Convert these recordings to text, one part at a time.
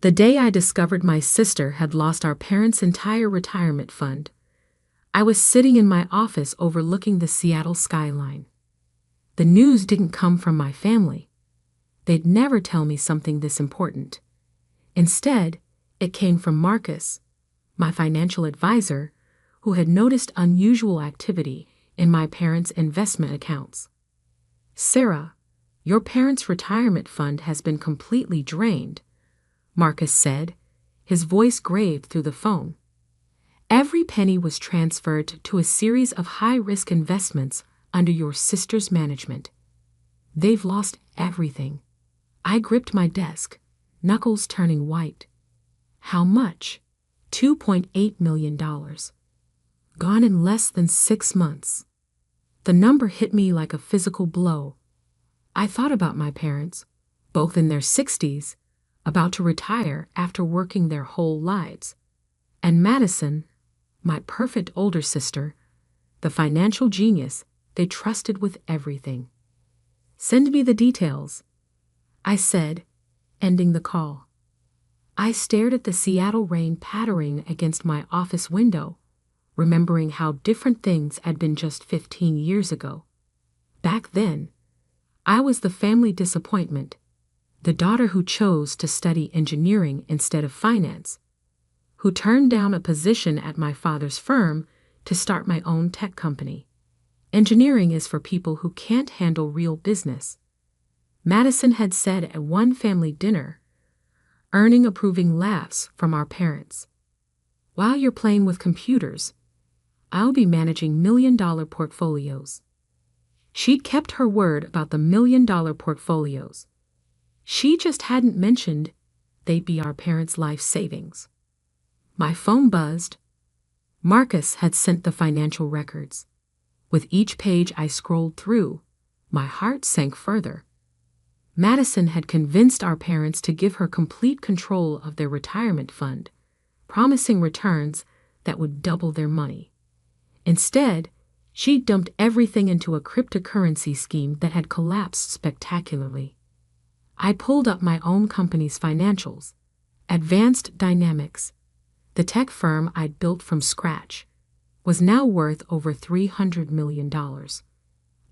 The day I discovered my sister had lost our parents' entire retirement fund, I was sitting in my office overlooking the Seattle skyline. The news didn't come from my family. They'd never tell me something this important. Instead, it came from Marcus, my financial advisor, who had noticed unusual activity in my parents' investment accounts. "Sarah, your parents' retirement fund has been completely drained," Marcus said, his voice grave through the phone. "Every penny was transferred to a series of high-risk investments under your sister's management. They've lost everything." I gripped my desk, knuckles turning white. "How much?" $2.8 million. Gone in less than 6 months. The number hit me like a physical blow. I thought about my parents, both in their 60s, about to retire after working their whole lives. And Madison, my perfect older sister, the financial genius they trusted with everything. "Send me the details," I said, ending the call. I stared at the Seattle rain pattering against my office window, remembering how different things had been just 15 years ago. Back then, I was the family disappointment, the daughter who chose to study engineering instead of finance, who turned down a position at my father's firm to start my own tech company. Engineering is for people who can't handle real business, Madison had said at one family dinner, earning approving laughs from our parents. "While you're playing with computers, I'll be managing million-dollar portfolios." She'd kept her word about the million-dollar portfolios. She just hadn't mentioned they'd be our parents' life savings. My phone buzzed. Marcus had sent the financial records. With each page I scrolled through, my heart sank further. Madison had convinced our parents to give her complete control of their retirement fund, promising returns that would double their money. Instead, she dumped everything into a cryptocurrency scheme that had collapsed spectacularly. I pulled up my own company's financials. Advanced Dynamics, the tech firm I'd built from scratch, was now worth over $300 million.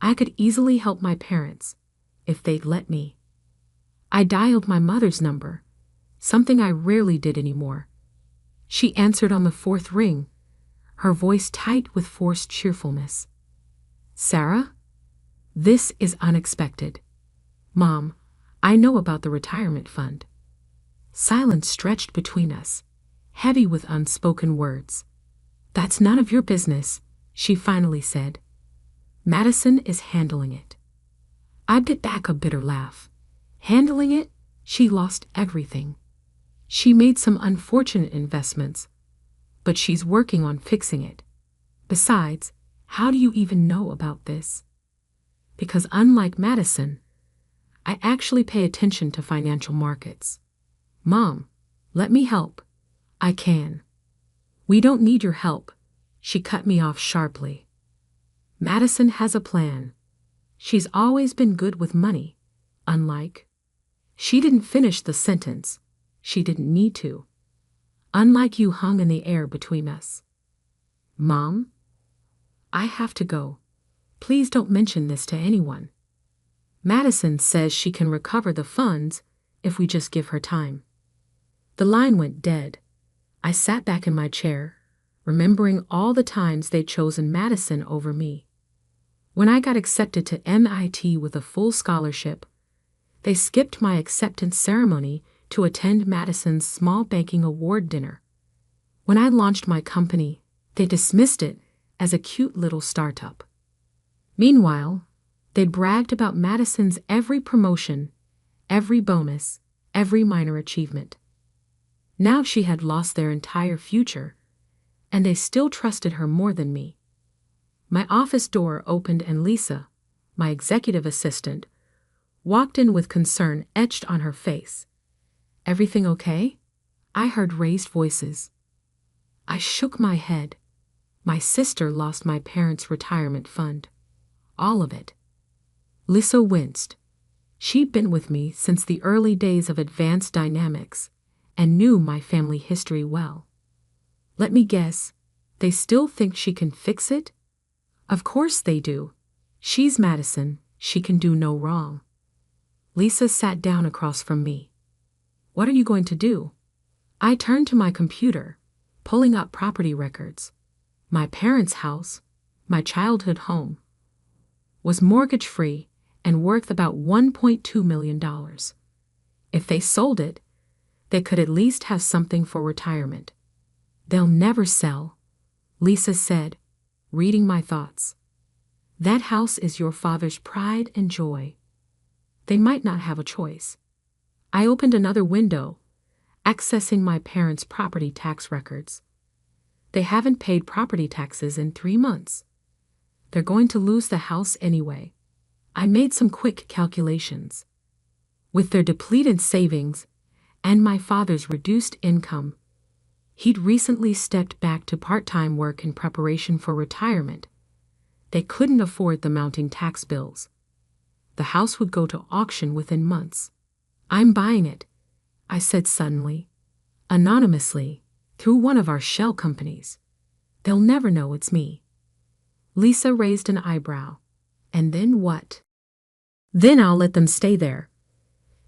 I could easily help my parents, if they'd let me. I dialed my mother's number, something I rarely did anymore. She answered on the 4th ring, her voice tight with forced cheerfulness. "Sarah? This is unexpected. Mom, I know about the retirement fund." Silence stretched between us, heavy with unspoken words. "That's none of your business," she finally said. "Madison is handling it." I bit back a bitter laugh. Handling it? She lost everything. She made some unfortunate investments, but she's working on fixing it. Besides, how do you even know about this? Because unlike Madison, I actually pay attention to financial markets. "Mom, let me help. I can." "We don't need your help," she cut me off sharply. "Madison has a plan. She's always been good with money, unlike—" She didn't finish the sentence. She didn't need to. "Unlike you" hung in the air between us. "Mom? I have to go. Please don't mention this to anyone. Madison says she can recover the funds if we just give her time." The line went dead. I sat back in my chair, remembering all the times they'd chosen Madison over me. When I got accepted to MIT with a full scholarship, they skipped my acceptance ceremony to attend Madison's small banking award dinner. When I launched my company, they dismissed it as a cute little startup. Meanwhile, they'd bragged about Madison's every promotion, every bonus, every minor achievement. Now she had lost their entire future, and they still trusted her more than me. My office door opened and Lisa, my executive assistant, walked in with concern etched on her face. "Everything okay?" I heard raised voices. I shook my head. My sister lost my parents' retirement fund. All of it. Lisa winced. She'd been with me since the early days of Advanced Dynamics, and knew my family history well. Let me guess, they still think she can fix it? Of course they do. She's Madison, she can do no wrong. Lisa sat down across from me. What are you going to do? I turned to my computer, pulling up property records. My parents' house, my childhood home, was mortgage-free and worth about $1.2 million. If they sold it, they could at least have something for retirement. They'll never sell, Lisa said, reading my thoughts. That house is your father's pride and joy. They might not have a choice. I opened another window, accessing my parents' property tax records. They haven't paid property taxes in 3 months. They're going to lose the house anyway. I made some quick calculations. With their depleted savings and my father's reduced income, he'd recently stepped back to part-time work in preparation for retirement. They couldn't afford the mounting tax bills. The house would go to auction within months. I'm buying it, I said suddenly, anonymously, through one of our shell companies. They'll never know it's me. Lisa raised an eyebrow. And then what? Then I'll let them stay there.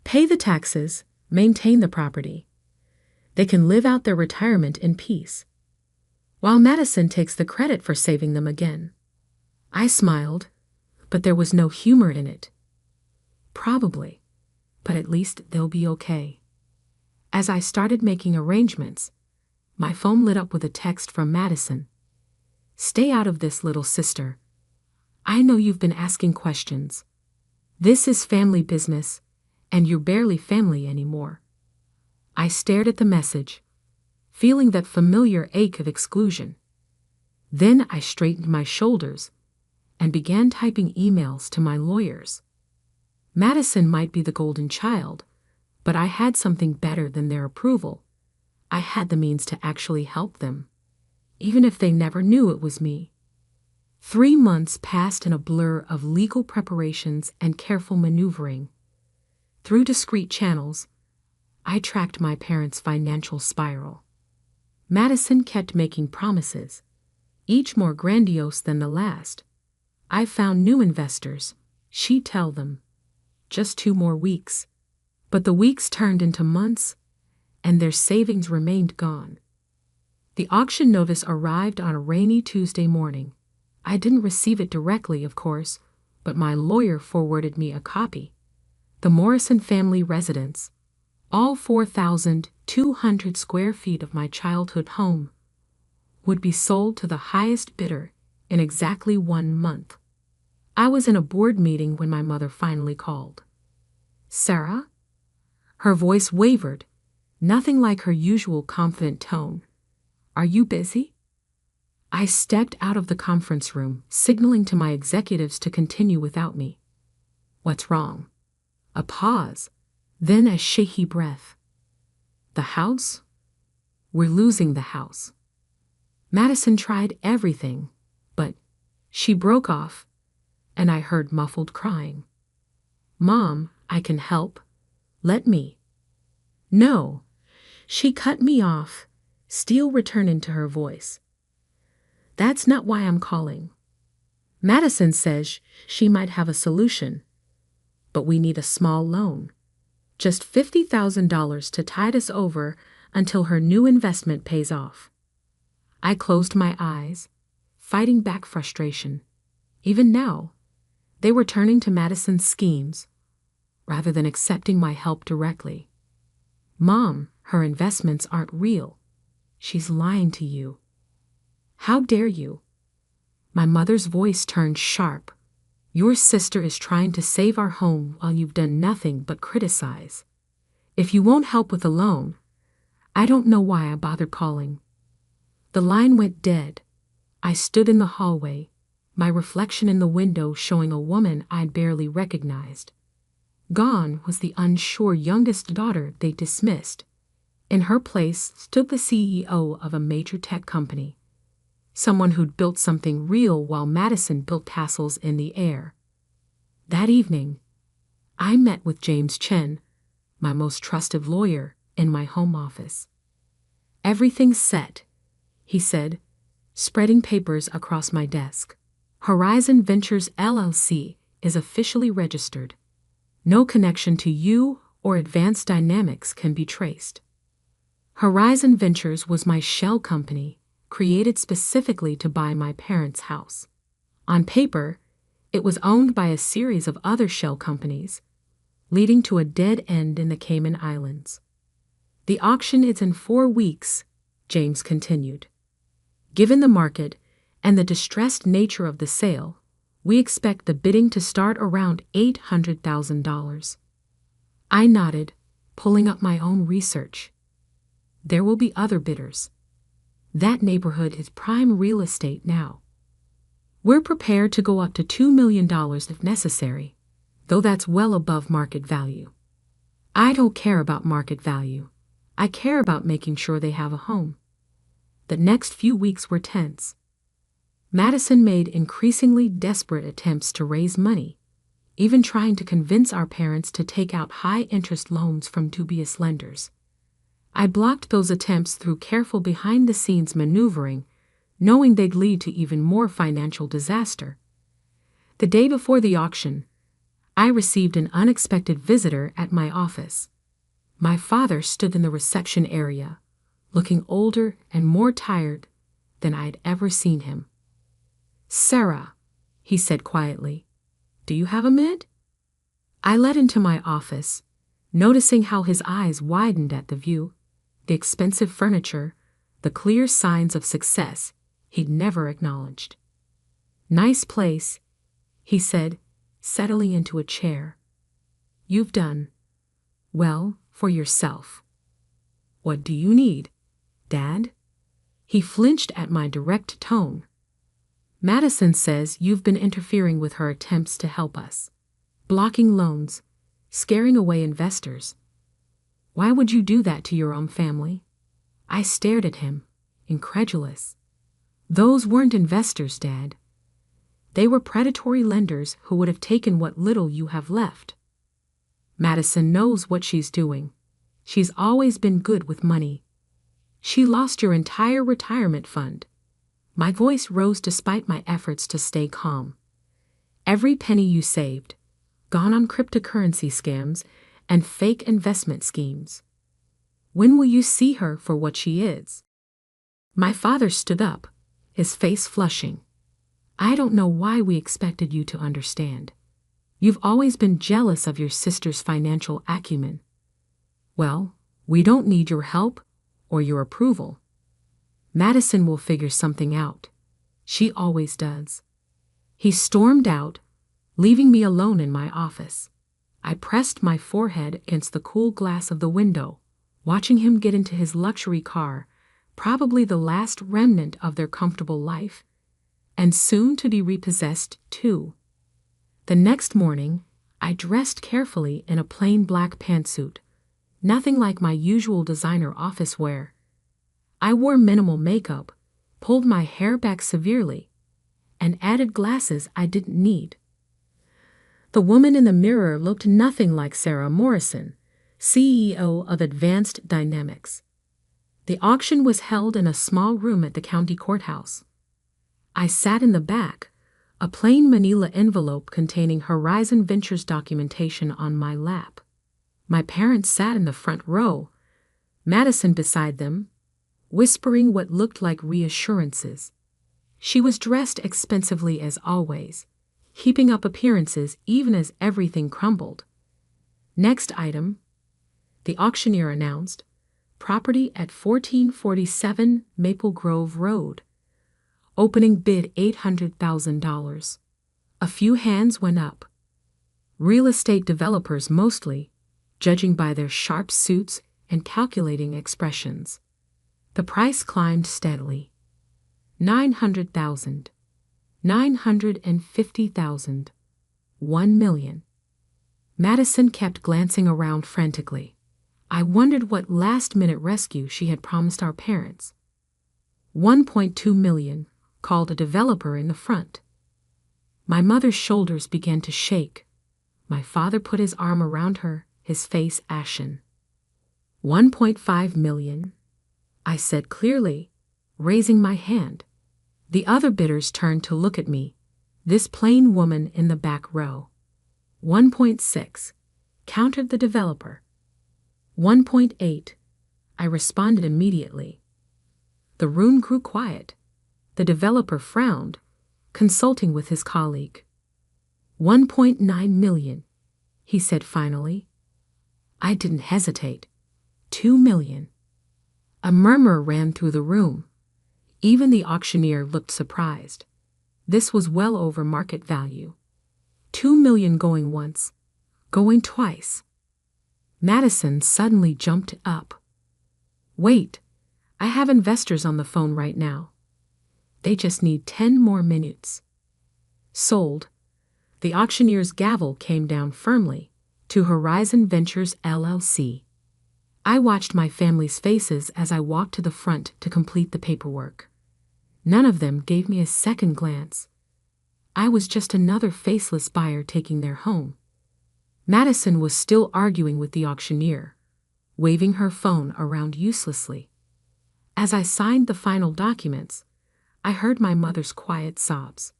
Pay the taxes, maintain the property. They can live out their retirement in peace, while Madison takes the credit for saving them again. I smiled, but there was no humor in it. Probably, but at least they'll be okay. As I started making arrangements, my phone lit up with a text from Madison. Stay out of this, little sister. I know you've been asking questions. This is family business, and you're barely family anymore. I stared at the message, feeling that familiar ache of exclusion. Then I straightened my shoulders and began typing emails to my lawyers. Madison might be the golden child, but I had something better than their approval. I had the means to actually help them, even if they never knew it was me. 3 months passed in a blur of legal preparations and careful maneuvering. Through discreet channels, I tracked my parents' financial spiral. Madison kept making promises, each more grandiose than the last. I found new investors, she'd tell them. Just 2 more weeks. But the weeks turned into months, and their savings remained gone. The auction notice arrived on a rainy Tuesday morning. I didn't receive it directly, of course, but my lawyer forwarded me a copy. The Morrison family residence, all 4,200 square feet of my childhood home, would be sold to the highest bidder in exactly 1 month. I was in a board meeting when my mother finally called. Sarah? Her voice wavered, nothing like her usual confident tone. Are you busy? I stepped out of the conference room, signaling to my executives to continue without me. What's wrong? A pause, then a shaky breath. The house? We're losing the house. Madison tried everything, but she broke off, and I heard muffled crying. Mom, I can help. Let me. No. She cut me off, steel returning to her voice. That's not why I'm calling. Madison says she might have a solution, but we need a small loan. Just $50,000 to tide us over until her new investment pays off. I closed my eyes, fighting back frustration. Even now, they were turning to Madison's schemes, rather than accepting my help directly. Mom, her investments aren't real. She's lying to you. How dare you? My mother's voice turned sharp. Your sister is trying to save our home while you've done nothing but criticize. If you won't help with a loan, I don't know why I bothered calling. The line went dead. I stood in the hallway, my reflection in the window showing a woman I'd barely recognized. Gone was the unsure youngest daughter they dismissed. In her place stood the CEO of a major tech company, someone who'd built something real while Madison built castles in the air. That evening, I met with James Chen, my most trusted lawyer, in my home office. "Everything's set," he said, spreading papers across my desk. "Horizon Ventures LLC is officially registered. No connection to you or Advanced Dynamics can be traced." Horizon Ventures was my shell company, created specifically to buy my parents' house. On paper, it was owned by a series of other shell companies, leading to a dead end in the Cayman Islands. "The auction is in 4 weeks," James continued. "Given the market and the distressed nature of the sale, we expect the bidding to start around $800,000. I nodded, pulling up my own research. There will be other bidders. That neighborhood is prime real estate now. We're prepared to go up to $2 million if necessary, though that's well above market value. I don't care about market value. I care about making sure they have a home." The next few weeks were tense. Madison made increasingly desperate attempts to raise money, even trying to convince our parents to take out high-interest loans from dubious lenders. I blocked those attempts through careful behind-the-scenes maneuvering, knowing they'd lead to even more financial disaster. The day before the auction, I received an unexpected visitor at my office. My father stood in the reception area, looking older and more tired than I'd ever seen him. "Sarah," he said quietly, "do you have a minute?" I led into my office, noticing how his eyes widened at the view, the expensive furniture, the clear signs of success he'd never acknowledged. "Nice place," he said, settling into a chair. "You've done well for yourself. What do you need, Dad?" He flinched at my direct tone. "Madison says you've been interfering with her attempts to help us, blocking loans, scaring away investors. Why would you do that to your own family?" I stared at him, incredulous. "Those weren't investors, Dad. They were predatory lenders who would have taken what little you have left. Madison knows what she's doing. She's always been good with money. She lost your entire retirement fund." My voice rose despite my efforts to stay calm. "Every penny you saved, gone on cryptocurrency scams and fake investment schemes. When will you see her for what she is?" My father stood up, his face flushing. "I don't know why we expected you to understand. You've always been jealous of your sister's financial acumen. Well, we don't need your help or your approval. Madison will figure something out. She always does." He stormed out, leaving me alone in my office. I pressed my forehead against the cool glass of the window, watching him get into his luxury car, probably the last remnant of their comfortable life, and soon to be repossessed too. The next morning, I dressed carefully in a plain black pantsuit, nothing like my usual designer office wear. I wore minimal makeup, pulled my hair back severely, and added glasses I didn't need. The woman in the mirror looked nothing like Sarah Morrison, CEO of Advanced Dynamics. The auction was held in a small room at the county courthouse. I sat in the back, a plain manila envelope containing Horizon Ventures documentation on my lap. My parents sat in the front row, Madison beside them, whispering what looked like reassurances. She was dressed expensively as always, keeping up appearances even as everything crumbled. "Next item," the auctioneer announced, "property at 1447 Maple Grove Road. Opening bid $800,000. A few hands went up. Real estate developers mostly, judging by their sharp suits and calculating expressions. The price climbed steadily. 900,000, 950,000, 1 million. Madison kept glancing around frantically. I wondered what last-minute rescue she had promised our parents. 1.2 million, called a developer in the front. My mother's shoulders began to shake. My father put his arm around her, his face ashen. 1.5 million, I said clearly, raising my hand. The other bidders turned to look at me, this plain woman in the back row. 1.6, countered the developer. 1.8, I responded immediately. The room grew quiet. The developer frowned, consulting with his colleague. 1.9 million, he said finally. I didn't hesitate. 2 million. A murmur ran through the room. Even the auctioneer looked surprised. This was well over market value. 2 million going once, going twice. Madison suddenly jumped up. Wait, I have investors on the phone right now. They just need 10 more minutes. Sold. The auctioneer's gavel came down firmly. To Horizon Ventures LLC. I watched my family's faces as I walked to the front to complete the paperwork. None of them gave me a second glance. I was just another faceless buyer taking their home. Madison was still arguing with the auctioneer, waving her phone around uselessly. As I signed the final documents, I heard my mother's quiet sobs.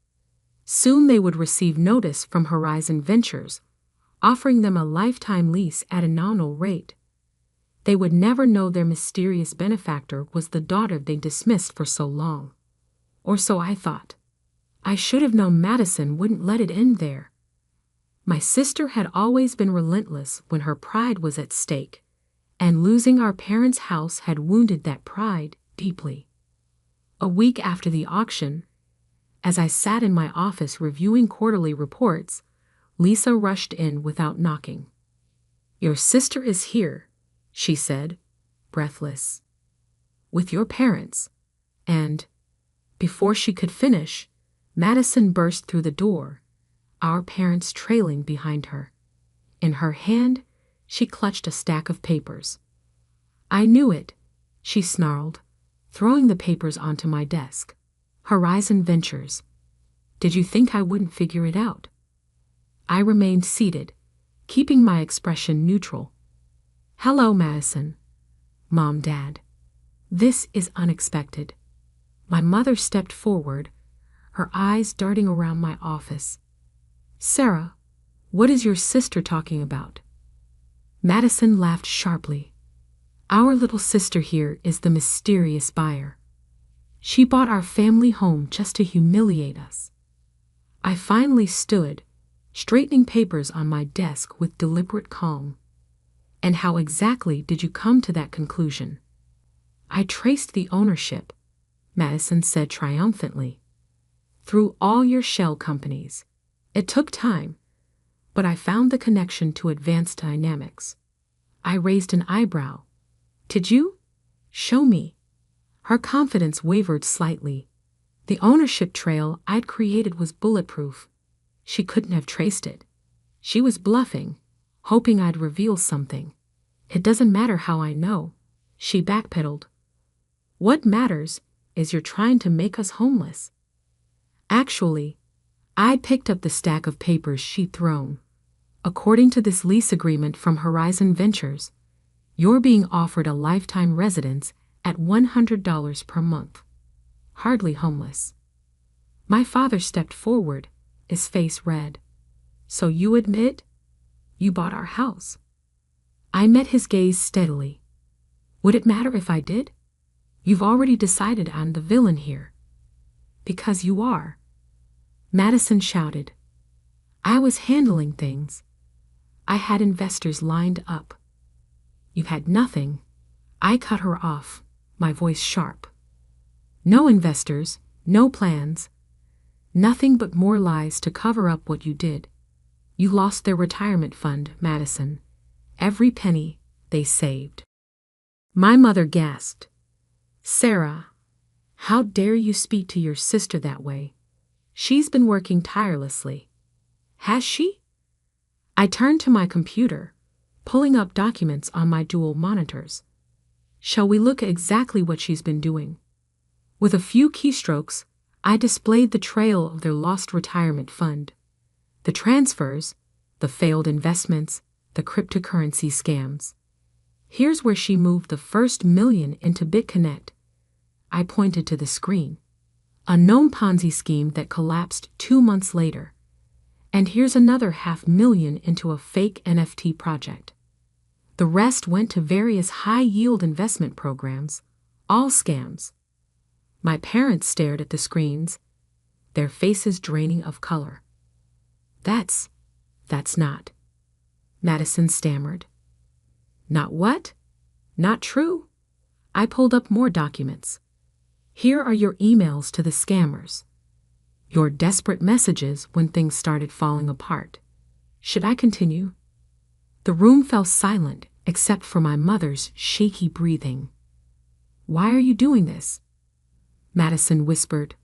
Soon they would receive notice from Horizon Ventures, offering them a lifetime lease at a nominal rate. They would never know their mysterious benefactor was the daughter they dismissed for so long. Or so I thought. I should have known Madison wouldn't let it end there. My sister had always been relentless when her pride was at stake, and losing our parents' house had wounded that pride deeply. A week after the auction, as I sat in my office reviewing quarterly reports, Lisa rushed in without knocking. "Your sister is here," she said, breathless. "With your parents." And, before she could finish, Madison burst through the door, our parents trailing behind her. In her hand, she clutched a stack of papers. "I knew it," she snarled, throwing the papers onto my desk. "Horizon Ventures. Did you think I wouldn't figure it out?" I remained seated, keeping my expression neutral. "Hello, Madison. Mom, Dad. This is unexpected." My mother stepped forward, her eyes darting around my office. "Sarah, what is your sister talking about?" Madison laughed sharply. "Our little sister here is the mysterious buyer. She bought our family home just to humiliate us." I finally stood, straightening papers on my desk with deliberate calm. "And how exactly did you come to that conclusion?" "I traced the ownership," Madison said triumphantly. "Through all your shell companies. It took time, but I found the connection to Advanced Dynamics." I raised an eyebrow. "Did you? Show me." Her confidence wavered slightly. The ownership trail I'd created was bulletproof. She couldn't have traced it. She was bluffing, hoping I'd reveal something. "It doesn't matter how I know," she backpedaled. "What matters is you're trying to make us homeless." Actually, I picked up the stack of papers she'd thrown. "According to this lease agreement from Horizon Ventures, you're being offered a lifetime residence at $100 per month. Hardly homeless." My father stepped forward, his face red. "So you admit you bought our house?" I met his gaze steadily. "Would it matter if I did? You've already decided I'm the villain here." "Because you are," Madison shouted. "I was handling things. I had investors lined up." "You've had nothing." I cut her off, my voice sharp. "No investors, no plans. Nothing but more lies to cover up what you did. You lost their retirement fund, Madison. Every penny they saved." My mother gasped. "Sarah, how dare you speak to your sister that way? She's been working tirelessly." "Has she?" I turned to my computer, pulling up documents on my dual monitors. "Shall we look at exactly what she's been doing?" With a few keystrokes, I displayed the trail of their lost retirement fund. The transfers, the failed investments, the cryptocurrency scams. Here's where she moved the first million into BitConnect. I pointed to the screen. A known Ponzi scheme that collapsed 2 months later. And here's another $500,000 into a fake NFT project. The rest went to various high-yield investment programs, all scams. My parents stared at the screens, their faces draining of color. That's not. Madison stammered. Not what? Not true? I pulled up more documents. Here are your emails to the scammers. Your desperate messages when things started falling apart. Should I continue? The room fell silent except for my mother's shaky breathing. Why are you doing this? Madison whispered,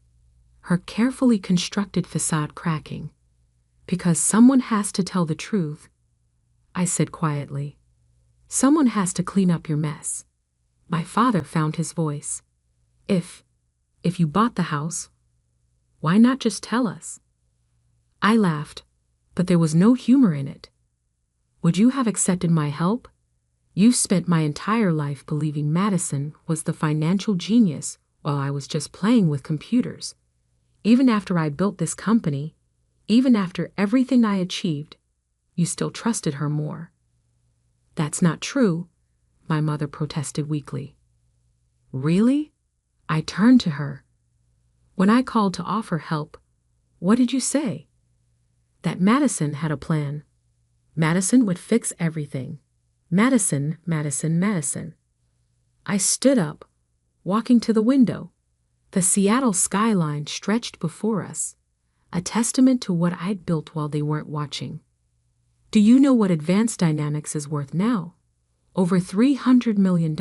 her carefully constructed facade cracking. Because someone has to tell the truth, I said quietly. Someone has to clean up your mess. My father found his voice. If you bought the house, why not just tell us? I laughed, but there was no humor in it. Would you have accepted my help? You spent my entire life believing Madison was the financial genius while I was just playing with computers. Even after I built this company, even after everything I achieved, you still trusted her more. That's not true, my mother protested weakly. Really? I turned to her. When I called to offer help, what did you say? That Madison had a plan. Madison would fix everything. Madison. I stood up, walking to the window. The Seattle skyline stretched before us, a testament to what I'd built while they weren't watching. Do you know what Advanced Dynamics is worth now? Over $300 million.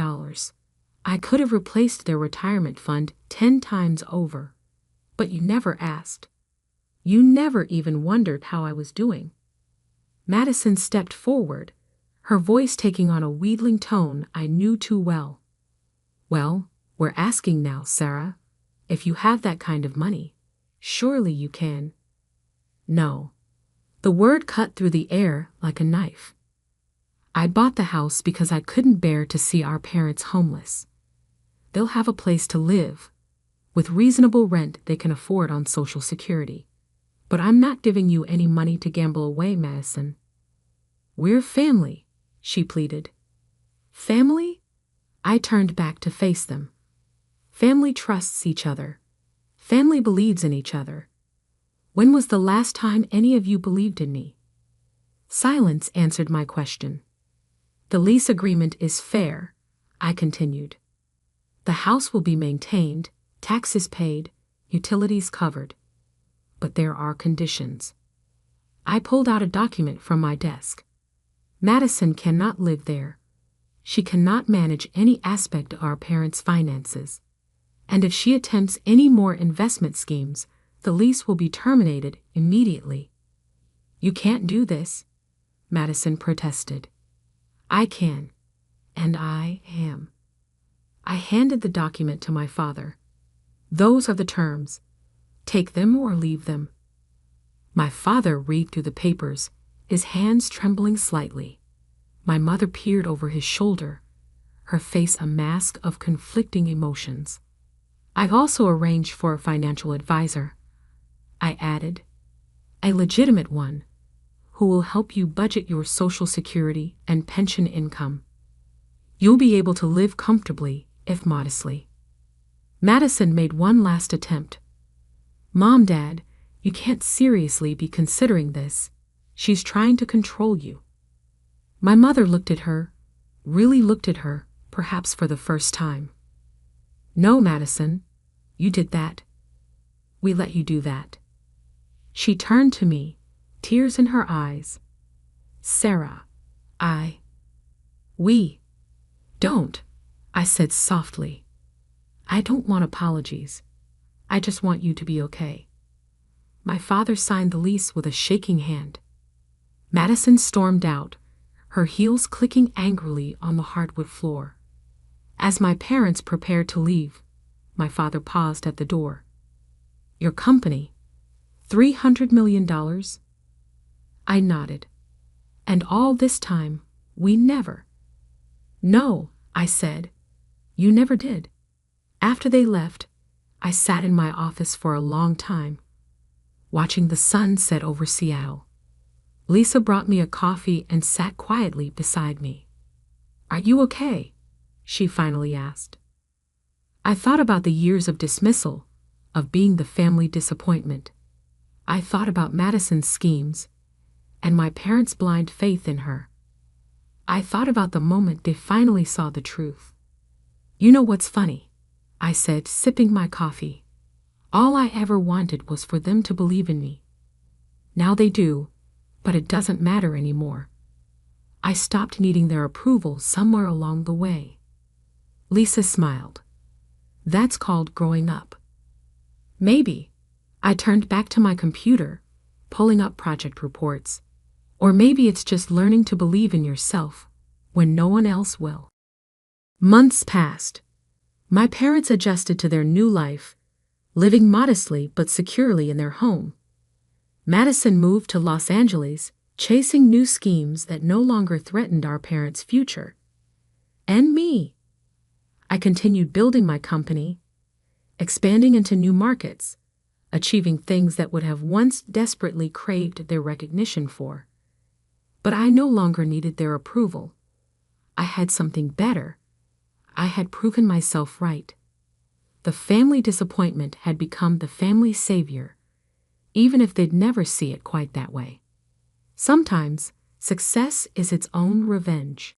I could have replaced their retirement fund 10 times over. But you never asked. You never even wondered how I was doing. Madison stepped forward, her voice taking on a wheedling tone I knew too well. Well, we're asking now, Sarah. If you have that kind of money, surely you can. No. The word cut through the air like a knife. I bought the house because I couldn't bear to see our parents homeless. They'll have a place to live, with reasonable rent they can afford on Social Security. But I'm not giving you any money to gamble away, Madison. We're family, she pleaded. Family? I turned back to face them. Family trusts each other. Family believes in each other. When was the last time any of you believed in me? Silence answered my question. The lease agreement is fair, I continued. The house will be maintained, taxes paid, utilities covered. But there are conditions. I pulled out a document from my desk. Madison cannot live there. She cannot manage any aspect of our parents' finances. And if she attempts any more investment schemes, the lease will be terminated immediately. You can't do this, Madison protested. I can, and I am. I handed the document to my father. Those are the terms. Take them or leave them. My father read through the papers, his hands trembling slightly. My mother peered over his shoulder, her face a mask of conflicting emotions. I've also arranged for a financial advisor, I added, a legitimate one, who will help you budget your Social Security and pension income. You'll be able to live comfortably, if modestly. Madison made one last attempt. Mom, Dad, you can't seriously be considering this. She's trying to control you. My mother looked at her, really looked at her, perhaps for the first time. No, Madison, you did that. We let you do that. She turned to me, tears in her eyes. Sarah, we don't, I said softly. I don't want apologies. I just want you to be okay. My father signed the lease with a shaking hand. Madison stormed out, her heels clicking angrily on the hardwood floor. As my parents prepared to leave, my father paused at the door. Your company, $300 million? I nodded. And all this time, we never. No, I said. You never did. After they left, I sat in my office for a long time, watching the sun set over Seattle. Lisa brought me a coffee and sat quietly beside me. Are you okay? She finally asked. I thought about the years of dismissal, of being the family disappointment. I thought about Madison's schemes, and my parents' blind faith in her. I thought about the moment they finally saw the truth. You know what's funny? I said, sipping my coffee. All I ever wanted was for them to believe in me. Now they do, but it doesn't matter anymore. I stopped needing their approval somewhere along the way. Lisa smiled. That's called growing up. Maybe. I turned back to my computer, pulling up project reports. Or maybe it's just learning to believe in yourself when no one else will. Months passed. My parents adjusted to their new life, living modestly but securely in their home. Madison moved to Los Angeles, chasing new schemes that no longer threatened our parents' future. And me. I continued building my company, expanding into new markets, achieving things that would have once desperately craved their recognition for. But I no longer needed their approval. I had something better. I had proven myself right. The family disappointment had become the family savior, even if they'd never see it quite that way. Sometimes, success is its own revenge.